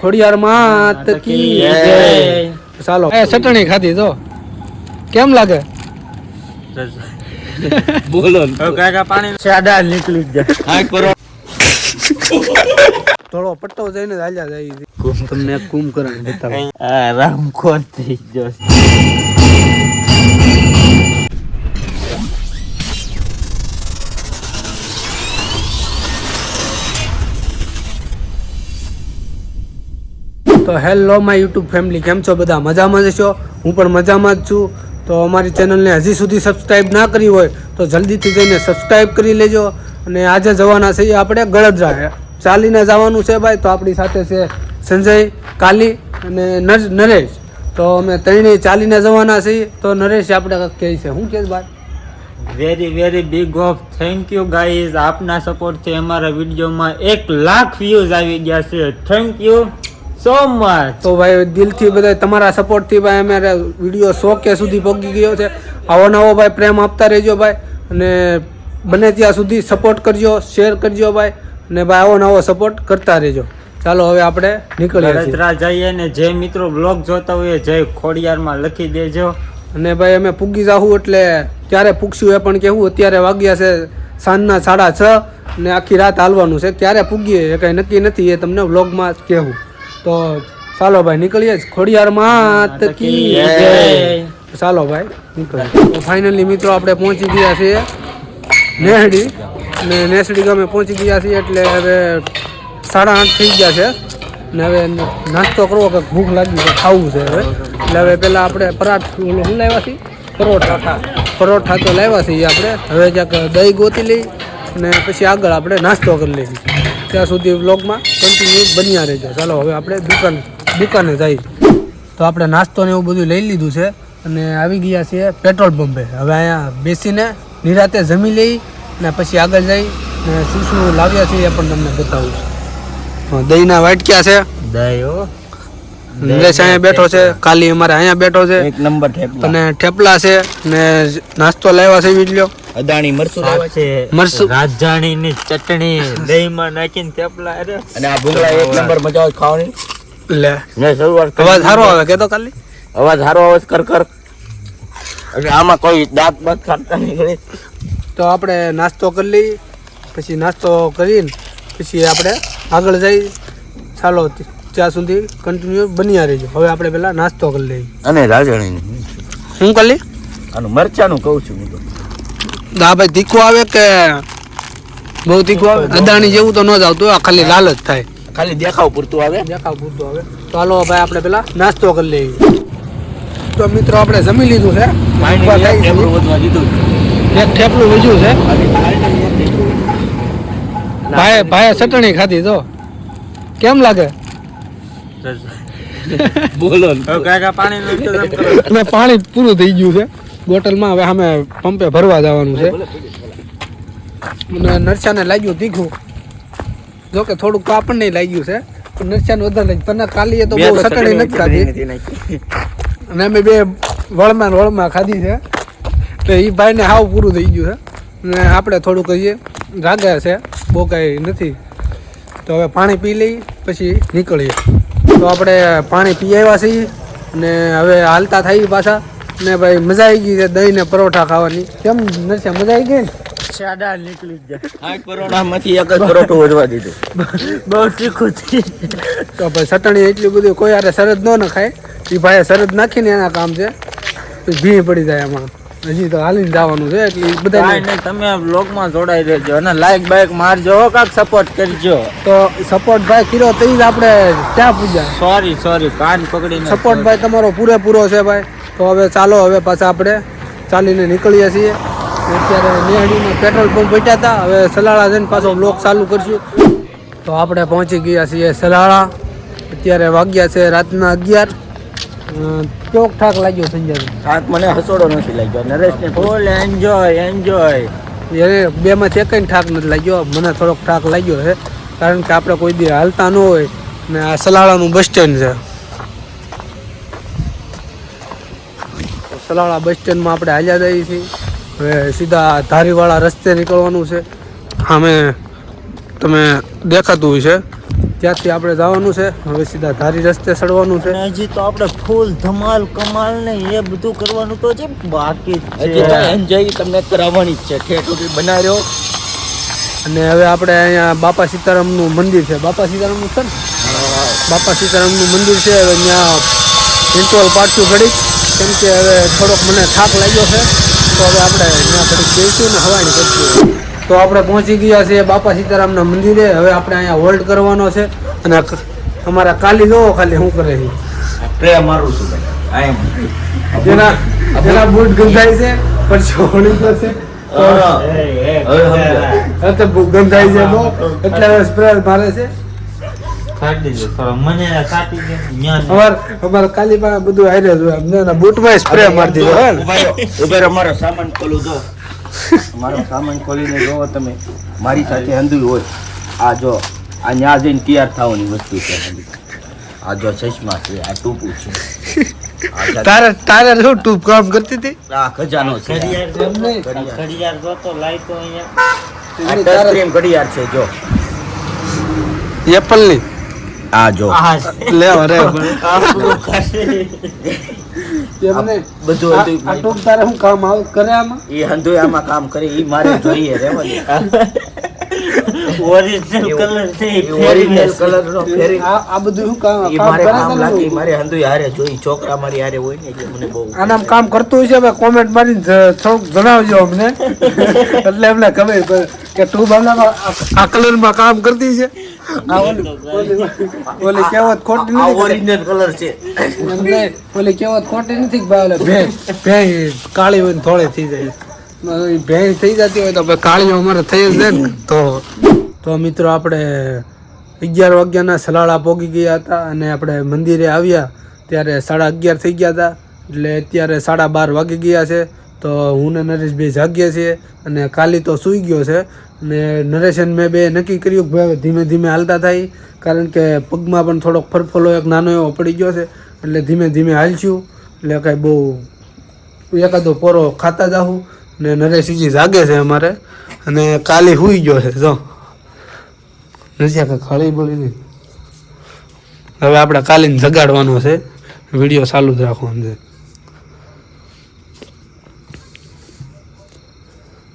ખોડિયાર માત કી જય। ચાલો ચટણી ખાધી તો કેમ લાગે? બોલો કાકા પાણી સાડા નીકળી જાય। હા કરો થોડો પટ્ટો જઈને હાલ્યા જાય તમને એક કુંભકરણ બતાવો। આ રામ ખોર થઈ ગયો। તો હેલો માય યુટ્યુબ ફેમિલી, કેમ છો બધા? મજામાં જ છો? હું પણ મજામાં જ છું। તો અમારી ચેનલને હજી સુધી સબસ્ક્રાઈબ ના કરી હોય તો જલ્દીથી જઈને સબસ્ક્રાઈબ કરી લેજો। અને આજે જવાના છીએ આપણે ગળદરા, ચાલીને જવાનું છે ભાઈ। તો આપણી સાથે છે સંજય, કાલી અને નરેશ। તો અમે ત્રણેય ચાલીને જવાના છીએ। તો નરેશ આપણે કહે છે, શું કહે ભાઈ? Very very big of thank you guys. આપના સપોર્ટથી અમારા વિડીયોમાં 1 લાખ વ્યૂઝ આવી ગયા છે। Thank you so much. તો ભાઈ દિલથી બધા તમારા સપોર્ટથી ભાઈ અમારે વિડીયો 100K સુધી પહોંચી ગયો છે। આવો નવો ભાઈ પ્રેમ આપતા રહેજો ભાઈ, અને બને ત્યાં સુધી સપોર્ટ કરજો, શેર કરજો ભાઈ, અને ભાઈ આવો નવો સપોર્ટ કરતા રહેજો। ચાલો હવે આપણે નીકળીએ ગળદરા જઈએ ને જે મિત્રો બ્લોગ જોતા હોય જય ખોડિયારમાં લખી દેજો। અને ભાઈ અમે પૂગી જાહું એટલે ક્યારે પૂગશું એ પણ કહેવું। અત્યારે વાગ્યા છે સાંજના 6:30 અને આખી રાત હાલવાનું છે। ક્યારે પૂગીએ એ કંઈ નક્કી નથી, એ તમને વ્લોગમાં જ કહેવું। તો ચાલો ભાઈ નીકળીએ। ખોડિયાર માત કી જય। ચાલો ભાઈ નીકળીએ। તો ફાઇનલી મિત્રો આપણે પહોંચી ગયા છીએ નેસડી, અને નેસડી ગામે પહોંચી ગયા છીએ એટલે હવે 8:30 થઈ ગયા છે। ને હવે નાસ્તો કરવો કે ભૂખ લાગી છે, ખાવું છે હવે। એટલે હવે પહેલાં આપણે શું લાવ્યા છીએ? પરોઠા તો લાવ્યા છીએ આપણે। હવે ક્યાંક દહીં ગોતી લઈ અને પછી આગળ આપણે નાસ્તો કરી લઈએ। ત્યાં સુધી વ્લોગમાં કન્ટિન્યુ બન્યા રહેજો। ચાલો હવે આપણે દુકાને જઈએ। તો આપણે નાસ્તો ને એવું બધું લઈ લીધું છે અને આવી ગયા છીએ પેટ્રોલ પંપે। હવે અહીંયા બેસીને નિરાતે જમી લઈ ને પછી આગળ જઈ ને શું લાવ્યા છે એ પણ તમને બતાવું। દહીંના વાટક્યા છે, દયો નરેશ અહીંયા બેઠો છે, કાલી અમારે અહીંયા બેઠો છે, 1 નંબર થેપલા અને થેપલા છે ને નાસ્તો લાવ્યા છે વિડિયો અદાણી મરચું લાવ્યા છે, મરચું રાજજાણીની ચટણી દહીંમાં નાખીને થેપલા અરે અને આ ભૂંગળા 1 નંબર મજા આવે ખાવાની। લે ને શરૂઆત અવાજ સારો આવે કે તો કાલી અવાજ સારો આવે કર એટલે આમાં કોઈ દાંત બાત કાઢતા નહીં। તો આપણે નાસ્તો કરી લઈ, પછી નાસ્તો કરીને પછી આપણે આગળ જઈ। ચાલો ત્યાં સુધી કન્ટિન્યુ બન્યા રહેજો। હવે આપણે પહેલા નાસ્તો કરી લઈએ। અને રાજણી શું કરી આનું મરચાનું કહું છું હું તો। દા ભાઈ તીખું આવે કે બહુ તીખું આવે? અદાણી જેવું તો ન જ આવતું, આ ખાલી લાલ જ થાય, ખાલી દેખાવ પૂરતું આવે। દેખાવ પૂરતું આવે। ચાલો ભાઈ આપણે પહેલા નાસ્તો કરી લઈએ। તો મિત્રો આપણે જમી લીધું છે, વધવા દીધું એક થેપલું વધ્યું છે ભાઈ ચટણી ખાધી તો કેમ લાગે? બોલો કાકા પાણી અને પાણી પૂરું થઈ ગયું છે બોટલમાં। હવે અમે પંપે ભરવા જવાનું છે અને નરસાને લાગ્યું તીખું, જોકે થોડુંક તો આપણને લાગ્યું છે પણ નરસાને વધારે લાગ્યું। તને કાલીએ તો બહુ ચટણી નથી ખાધી અને અમે બે વળમાં ખાધી છે, તો એ ભાઈને હાવ પૂરું થઈ ગયું છે અને આપણે થોડુંક હજી રાગ્યા છે, બહુ કાંઈ નથી। તો હવે પાણી પી લઈ પછી નીકળીએ। તો આપણે પાણી પી આવ્યા છીએ અને હવે હાલતા થઈ પાછા। ને ભાઈ મજા આવી ગઈ છે દહીં ને પરોઠા ખાવાની। કેમ નરસિંહ, મજા આવી ગઈ ને? સાડા નીકળી જાય। આ પરોઠામાંથી એક જ પરોઠું વધવા દીધું, બહુ તીખું થઈ। તો ભાઈ ચટણી એટલી બધી કોઈ યારે સરદ ન ખાય, એ ભાઈ સરદ નાખીને એના કામ છે, ભી પડી જાય એમાં। હજી તો હાલીને જવાનું છે એટલે બધા નહીં, તમે બ્લોગમાં જોડાઈ રહેજો અને લાઈક બાઈક મારજો, કાક સપોર્ટ કરજો। તો સપોર્ટ ભાઈ કર્યો તો જ આપણે ક્યાં પૂજા। સોરી કાન પકડીને સપોર્ટ ભાઈ તમારો પૂરેપૂરો છે ભાઈ। તો હવે ચાલો હવે પાછા આપણે ચાલીને નીકળીએ છીએ। અત્યારે નેહડીમાં પેટ્રોલ પંપ બેઠા હતા, હવે સલાળા જઈને પાછો બ્લોગ ચાલુ કરશું। તો આપણે પહોંચી ગયા છીએ સલાળા। અત્યારે વાગ્યા છે રાતના 11। કેવો ઠાક લાગ્યો સંજય? શાક મને હસોડો નથી લાગ્યો, નરેશને ફૂલ એન્જોય એ બેમાંથી એકઈ ઠાક નથી લાગ્યો, મને થોડોક ઠાક લાગ્યો છે કારણ કે આપણે કોઈ દી હાલતા ન હોય ને આ સલાળાનું બસ સ્ટેન્ડ છે। સલાળા બસ સ્ટેન્ડમાં આપણે હાલ્યા જઈએ છીએ। હવે સીધા ધારીવાળા રસ્તે નીકળવાનું છે। સામે તમે દેખાતું હોય છે ત્યાંથી આપણે જવાનું છે. હવે સીધા ધારી રસ્તે ચડવાનું છે. અને હજી તો આપણે ફૂલ ધમાલ કમાલ ને એ બધું કરવાનું તો છે બાકી જ હજી તો છે. એન્જોય તમને કરાવવાની જ છે. ઠેઠ સુધી બનાવ્યો. અને હવે આપણે અહીંયા બાપા સીતારામનું મંદિર છે. બાપા સીતારામનું છે ને, બાપા સીતારામનું મંદિર છે. હવે ત્યાં ઇન્ટોલ પાડશું ઘડીક, કેમ કે હવે થોડોક મને થાક લાગ્યો છે. તો હવે આપણે ત્યાં ઘડીક બેસીશું ને હવાણી કરશું. તો આપણે પહોંચી ગયા છીએ બાપા સીતારામના મંદિરે. હવે આપણે અહીંયા હોલ્ડ કરવાનો છે. અને અમારા કાલી જોવો ખાલી શું કરે છે. પ્રે મારું છું ભાઈ. આઈ એમ જેના બૂટ ગંધાય છે પછી હોળી કરશે હવે તો બૂટ ગંધાય છે બહુ, એટલે હવે સ્પ્રે મારે છે. કાઢી દેજો થોડો. મને કાઢી દે ન્યા અમારે કાલી પાસે બધું હારે જોયું. બૂટમાં સ્પ્રે મારી દીધો હે ને. ઉભેરો મારો સામાન ખોલું જો. મારો સામાન ખોલીને જોવો તમે. મારી સાથે હંધુય હોય. આ જો આ ન્યા જઈને તૈયાર થવાની વસ્તુ છે. આ જો ચશ્મા છે, આ ટૂપું છે, તારે શું તું કામ કરતી હતી? આ ખજાનો છે, ઘડિયાળ જોતો લાઈતો અહીંયા આ ટચ સ્ક્રીન ઘડિયાળ છે જો. એપલ ની આ જો લે અરે આપણું ખાશે. એમને બધું આ હતું. ટૂંક તારે શું કામ આવે કરે આમાં? એ હંધુય આમાં કામ કરે. એ મારે જોઈએ રેવા દે. ઓરિજિનલ કલર છે એ ઓરિજિનલ કલર નો ફેરી આ બધું શું કામ એ કામ મારે કરે કામ તને લાગે. શું? મારે હંધુય હારે જોઈ. છોકરા મારી હારે હોય ને એટલે મને બહુ આનામ કામ કરતું હોય છે. હવે કોમેન્ટ મારીને થોડુંક જણાવજો અમને, એટલે એમને ખબર પડે કે તું બાબલામાં આ કલરમાં કામ કરતી છે. આ ઓલી કહેવત ખોટી આ નથી. ઓરિજિનલ કલર છે. એમને ઓલી કહેવત ખોટી નથી કે ભાઈ ઓલે ભેંસ કાળી હોય ને થોડી થઈ જાય. ભેંસ થઈ જતી હોય તો ભાઈ કાળીઓ અમારે થઈ જ જાય ને. તો મિત્રો આપણે 11 વાગ્યાના સલાળા પોગી ગયા હતા અને આપણે મંદિરે આવ્યા ત્યારે 11:30 થઈ ગયા હતા. એટલે અત્યારે 12:30 વાગી ગયા છે. તો હું ને નરેશભાઈ જાગીએ છીએ અને કાલી તો સૂઈ ગયો છે. અને નરેશ અને મેં બે નક્કી કર્યું કે ભાઈ ધીમે ધીમે હાલતા થાય, કારણ કે પગમાં પણ થોડોક ફરફલો એક નાનો એવો પડી ગયો છે. એટલે ધીમે ધીમે હાલશું. એટલે કાંઈ બહુ એકાદો પોરો ખાતા જાઉં. ને નરેશ હજી જાગે છે અમારે, અને કાલી સૂઈ ગયો છે. જો નથી કાંઈ ખળી બોલી નહીં. હવે આપણે કાલીને જગાડવાનો છે. વિડીયો ચાલુ જ રાખવાનો છે.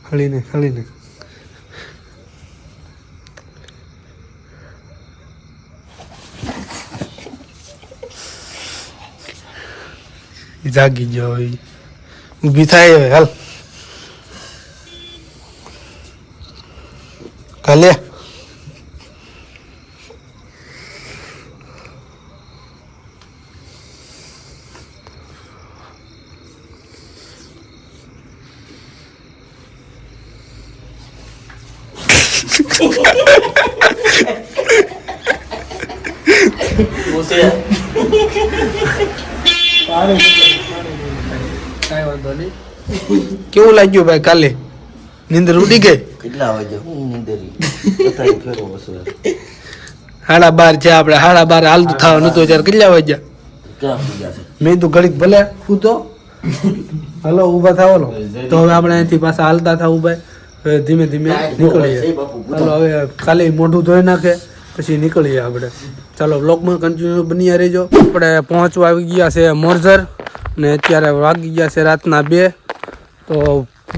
ખળીને જાગી ગયો. ઊભી થાય હવે હાલ કાલે. કેવું લાગ્યું ભાઈ કાલે? નીંદર ઉડી ગઈ? કેટલા વાગે હું નીંદરી બતાવી ફેરો હશે. 12:30 છે આપણે. 12:30 હાલતું થવા નતું ત્યારે કેટલા વાગ્યા? ક્યાં પૂજા છે? મેં તો ઘડીક ભલે હું તો હલો ઊભા થાવલો. તો હવે આપણે અહીંથી પાછા હાલતા થવું ભાઈ. હવે ધીમે ધીમે નીકળીએ. ચાલો હવે કાલે મોઢું ધોઈ નાખે પછી નીકળીએ આપણે. ચાલો બ્લોગમાં કન્ટિન્યુ બન્યા રહેજો. આપણે પહોંચવા આવી ગયા છે મોરજર ને અત્યારે વાગી ગયા છે રાતના 2. તો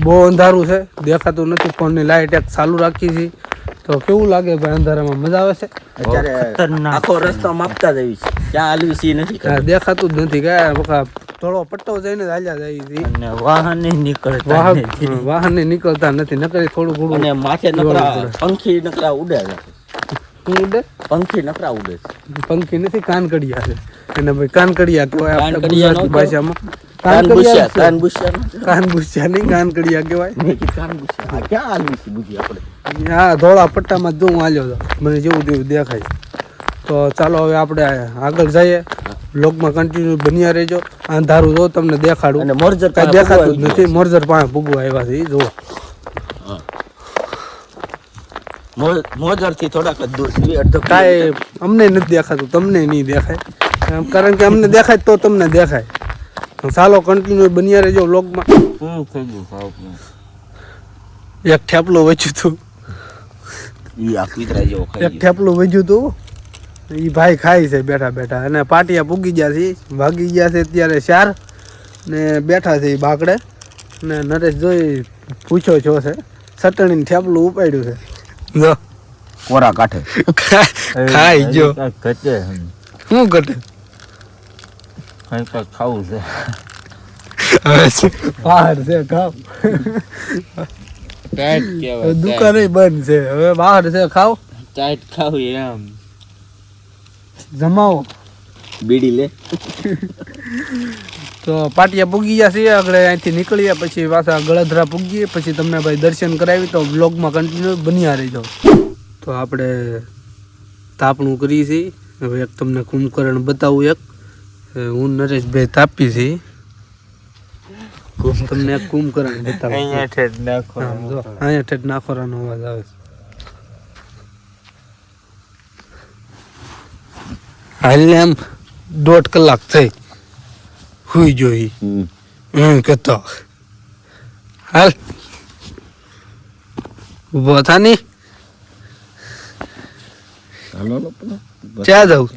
બહુ અંધારું છે, દેખાતું નથી. ફોનની લાઇટ એક ચાલુ રાખી છે. તો કેવું લાગે ભાઈ અંધારામાં? મજા આવે છે? અત્યારે આખો રસ્તો માપતા જવી છે. ક્યાં હાલવી છે નથી ખબર. દેખાતું જ નથી. કયા થોડો પટ્ટો જઈને હાલ્યા જાય છે. અને વાહન નીકળતા વાહન નીકળતા નથી. નકરી થોડું ઘણું અને માથે નકરા પંખી નકરા ઉડે છે. શું ઉડે? પંખી નકરા ઉડે છે. પંખી નથી, કાનકડિયા છે. એને ભાઈ કાનકડિયા કહેવાય આપણે કાનકડિયા ગુજરાતી નો ભાષામાં. કાનબુશિયા કાનબુશિયા નહીં, કાનકડિયા કહેવાય. મેં કીધું કાનબુશિયા. આ ક્યાં હાલવી છે બુજી આપણે? હા, ધોળા પટ્ટામાં જ હું હાલ્યો હતો. મને જેવું તેવું દેખાય. તો ચાલો હવે આપણે આગળ જઈએ. બ્લોગમાં કન્ટિન્યુ બન્યા રહેજો. અંધારું જો તમને દેખાડું. અને મોરજર કાંઈ દેખાતું જ નથી. મોરજર પાસે ભૂગવા આવ્યા છે. જો મોરજર થી થોડાક જ દૂર છે. અડધો કાંઈ અમને નથી દેખાતું, તમને નહીં દેખાય. કારણ કે અમને દેખાય તો તમને દેખાય. ચાલો કન્ટિન્યુ બન્યા રહેજો બ્લોગમાં. થઈ ગયું. એક ઠેપલું વેચ્યું હતું. ઈ આ કુતરા જેવો ખાઈ એક ઠેપલું વેચ્યું હતું. એ ભાઈ ખાય છે બેઠા બેઠા. અને પાટિયા પૂગી ગયા છે, ભાગી ગયા છે અત્યારે 4 ને બેઠા છે એ બાકડે. ને નરેશ જોઈ પૂછો છો છે, ચટણીને થેપલું ઉપાડ્યું છે. જો કોરા કાંઠે ખાઈ જો ઘટે શું ઘટે કઈ ખાવું છે. બહાર છે ખાવ, ટાઈટ કેવાય દુકાન બંધ છે હવે. બહાર છે ખાવ, ટાઈટ ખાવું એમ. જમાવો. બીડી લે. તો પાટિયા પૂગી ગયા છે આગળ, અહીંથી નીકળીએ પછી પાછા ગળધરા પૂગીએ, પછી તમને ભાઈ દર્શન કરાવી. તો બ્લોગમાં કન્ટિન્યુ બન્યા રહીજો. તો આપણે તાપણું કરીએ છીએ. હવે એક તમને કુંભકરણ બતાવું. એક હું નરેશભાઈ તાપી છીએ, તમને એક કુંભકરણ બતાવું. અહીંયા ઠેઠ નાખો. જો અહીંયા ઠેઠ નાખોરાનો અવાજ આવે છે. હાલ એમ 1.5 કલાક થઈ હુઈ જોઈ કહેતો હાલ ઉભો થા ની. ક્યાં જાઉં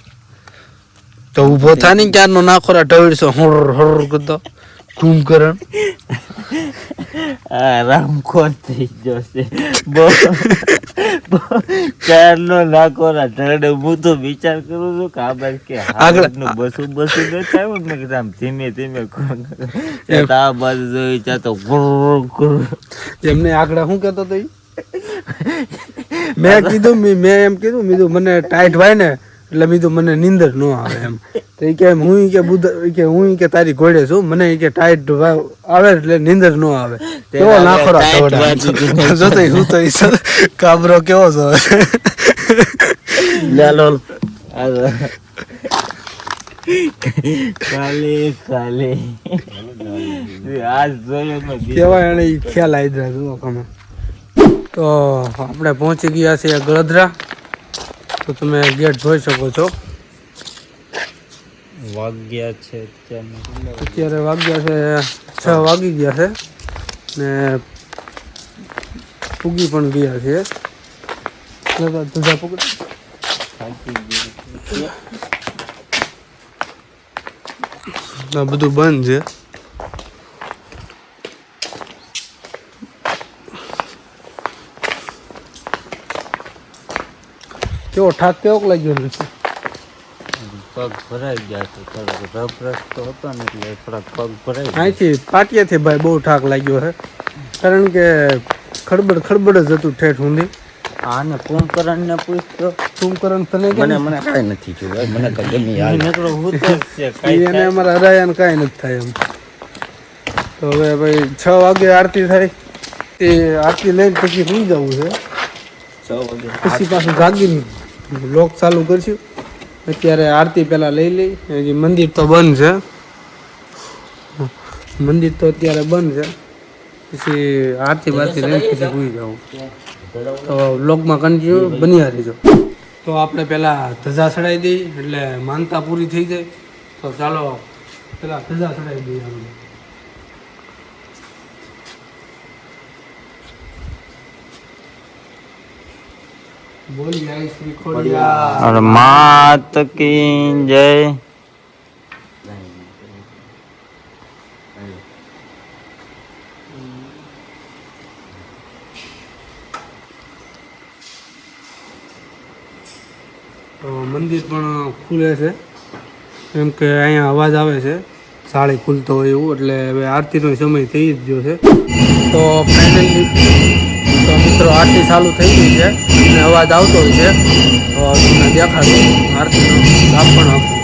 તો ઉભો થા ની, ક્યારનો નાખોરા ઢળશો હોર હોર કરતો કુંભકરણ. રામખોર થઈ જશે. ચારનો નાખોરા ઢળે. હું તો વિચાર કરું છું કે આ બાજુ કે આગળનું બસું ન થાય ને, મેં કીધું આમ ધીમે ધીમે આ બાજુ જોઈ ચા તો એમને આગળ શું કહેતો હતો ઈ? મેં કીધું મેં એમ કીધું મને ટાઈટ હોય ને એટલે મીધું મને નીંદર ન આવે એમ. તો એ કે હું કે હું કે તારી ઘોડે છું, મને કે ટાઈટ આવે એટલે નીંદર ન આવે. કેવો નાખોરા જોતો હું તો કાબરો કેવો છો. કેવાય એને ખ્યાલ આવી જાય. તમે તો આપણે પહોંચી ગયા છીએ ગળધરા. તો તમે ગેટ જોઈ શકો છો. વાગ્યા છે અત્યારે વાગ્યા છે 6 વાગી ગયા છે ને પૂગી પણ ગયા છે. બધું બંધ છે. કેવો ઠાક કેવો લાગ્યો છે? પગ ભરાઈ ગયા છે. થોડોક રફ રસ્તો હતો ને એટલે થોડાક પગ ભરાઈ ગયા. અહીંથી પાટિયાથી ભાઈ બહુ ઠાક લાગ્યો છે, કારણ કે ખડબડ જ હતું ઠેઠ ઊંધી. આને કુંભકરણ ને પૂછતો. કુંભકરણ તને મને કાંઈ નથી થયું. મને તો ગમી હાલ. નકરો હું તો જ છે કાંઈ એને અમારા હરાયાને કાંઈ નથી થાય એમ. તો હવે ભાઈ 6 વાગે આરતી થાય, તે આરતી લઈને પછી સુઈ જવું છે. 6 વાગે પછી પાછું જાગીને બ્લોગ ચાલુ કરશું. અત્યારે આરતી પહેલા લઈ લઈ. હજી મંદિર તો બંધ છે, મંદિર તો અત્યારે બંધ છે. પછી આરતી બારતી લઈને પછી સુઈ જવું. તો બ્લોગમાં કન્ટિન્યુ બન્યા રહેજો. તો આપણે પહેલાં ધજા ચડાવી દઈએ એટલે માનતા પૂરી થઈ જાય. તો ચાલો પહેલાં ધજા ચડાવી દઈએ આપણે. બોલી આઈ શ્રી ખોડિયાર. અરે માત કી જય. તો મંદિર પણ ખુલે છે, એમ કે અહીંયા અવાજ આવે છે સાળી ખુલતો હોય એવું. એટલે હવે આરતીનો સમય થઈ જ ગયો છે. તો ફાઇનલી તો મિત્રો આરતી ચાલુ થઈ ગઈ છે અને અવાજ આવતો હોય છે. તો તમને દેખાડો આરતીનો લાભ પણ આપો.